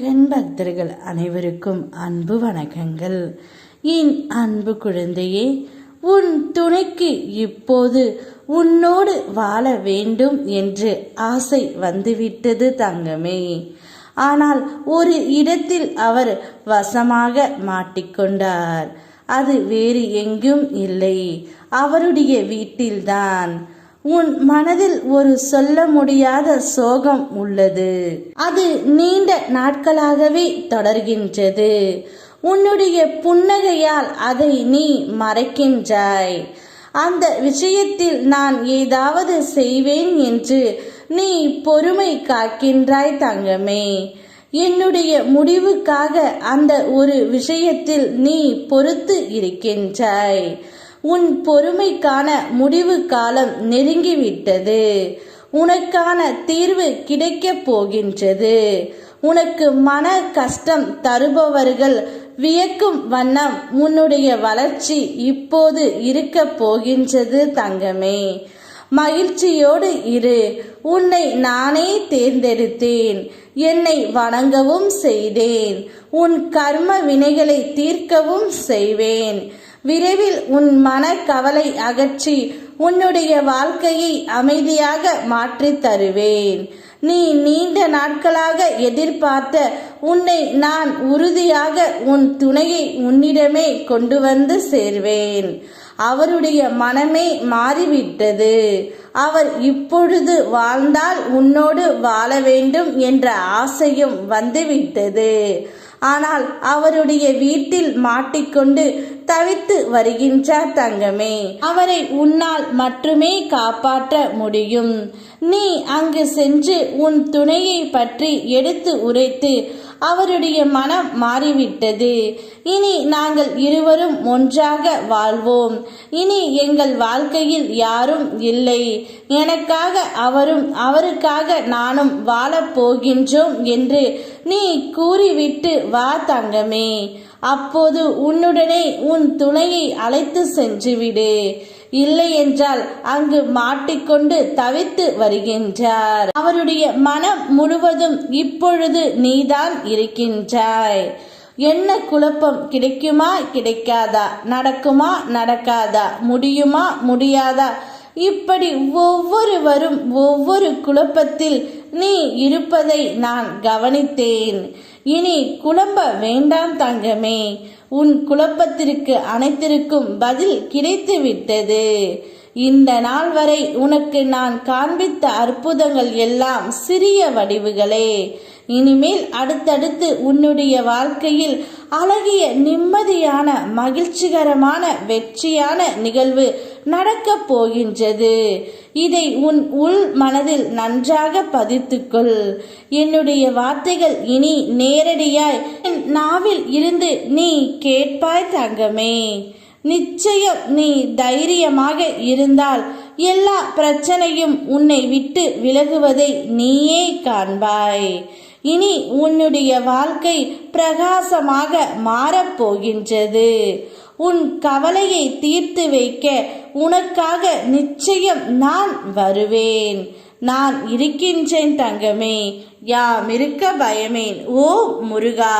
முருகன் பக்தர்கள் அனைவருக்கும் அன்பு வணக்கங்கள். என் அன்பு குழந்தையே, உன் துணைக்கு இப்போது உன்னோடு வாழ வேண்டும் என்று ஆசை வந்துவிட்டது தங்கமே. ஆனால் ஒரு இடத்தில் அவர் வசமாக மாட்டிக்கொண்டார். அது வேறு எங்கும் இல்லை, அவருடைய வீட்டில்தான். உன் மனதில் ஒரு சொல்ல முடியாத சோகம் உள்ளது. அது நீண்ட நாட்களாகவே தொடர்கின்றது. உன்னுடைய புன்னகையால் அதை நீ மறைக்கின்றாய். அந்த விஷயத்தில் நான் ஏதாவது செய்வேன் என்று நீ பொறுமை காக்கின்றாய் தங்கமே. என்னுடைய முடிவுக்காக அந்த ஒரு விஷயத்தில் நீ பொறுத்து இருக்கின்றாய். உன் பொறுமைக்கான முடிவு காலம் நெருங்கிவிட்டது. உனக்கான தீர்வு கிடைக்கப் போகின்றது. உனக்கு மன கஷ்டம் தருபவர்கள் வியக்கும் வண்ணம் உன்னுடைய வளர்ச்சி இப்போது இருக்க போகின்றது தங்கமே. மகிழ்ச்சியோடு இரு. உன்னை நானே தேர்ந்தெடுத்தேன். என்னை வணங்கவும் செய்தேன். உன் கர்ம வினைகளை தீர்க்கவும் செய்வேன். விரைவில் உன் மன கவலை அகற்றி உன்னுடைய வாழ்க்கையை அமைதியாக மாற்றி தருவேன். நீ நீண்ட நாட்களாக எதிர்பார்த்த உன்னை நான் உறுதியாக உன் துணையை உன்னிடமே கொண்டு வந்து சேர்வேன். அவருடைய மனமே மாறிவிட்டது. அவர் இப்பொழுது வாழ்ந்தால் உன்னோடு வாழ வேண்டும் என்ற ஆசையும் வந்துவிட்டது. ஆனால் அவருடைய வீட்டில் மாட்டிக்கொண்டு தவித்து வருகின்றார் தங்கமே. அவரை உன்னால் மட்டுமே காப்பாற்ற முடியும். நீ அங்கு சென்று உன் துணையை பற்றி எடுத்து உரைத்து அவருடைய மனம் மாறிவிட்டது. இனி நாங்கள் இருவரும் ஒன்றாக வாழ்வோம். இனி எங்கள் வாழ்க்கையில் யாரும் இல்லை. எனக்காக அவரும் அவருக்காக நானும் வாழப் போகின்றோம் என்று நீ கூறிவிட்டு வா தங்கமே. அப்போது உன்னுடனே உன் துணையை அழைத்து சென்றுவிடு. இல்லை என்றால் அங்கு மாட்டிக்கொண்டு தவித்து வருகின்றார். அவருடைய மனம் முழுவதும் இப்பொழுது நீதான் இருக்கின்றாய். என்ன குழப்பம், கிடைக்குமா கிடைக்காதா, நடக்குமா நடக்காதா, முடியுமா முடியாதா, இப்படி ஒவ்வொருவரும் ஒவ்வொரு குழப்பத்தில் நீ இருப்பதை நான் கவனித்தேன். இனி குழம்ப வேண்டாம் தங்கமே. உன் குழப்பத்திற்கு அனைத்திற்கும் பதில் கிடைத்து விட்டது. இந்த நாள் வரை உனக்கு நான் காண்பித்த அற்புதங்கள் எல்லாம் சிறிய வடிவுகளே. இனிமேல் அடுத்தடுத்து உன்னுடைய வாழ்க்கையில் அழகிய நிம்மதியான மகிழ்ச்சிகரமான வெற்றியான நிகழ்வு நடக்கப் போகின்றது. இதை உன் உள் மனதில் நன்றாக பதித்துக்கொள். என்னுடைய வார்த்தைகள் இனி நேரடியாய் என் நாவில் இருந்து நீ கேட்பாய் தங்கமே. நிச்சயம் நீ தைரியமாக இருந்தால் எல்லா பிரச்சனையும் உன்னை விட்டு விலகுவதை நீயே காண்பாய். இனி உன்னுடைய வாழ்க்கை பிரகாசமாக மாறப்போகின்றது. உன் கவலையை தீர்த்து வைக்க உனக்காக நிச்சயம் நான் வருவேன். நான் இருக்கின்றேன் தங்கமே. யாம் இருக்க பயமேன். ஓ முருகா.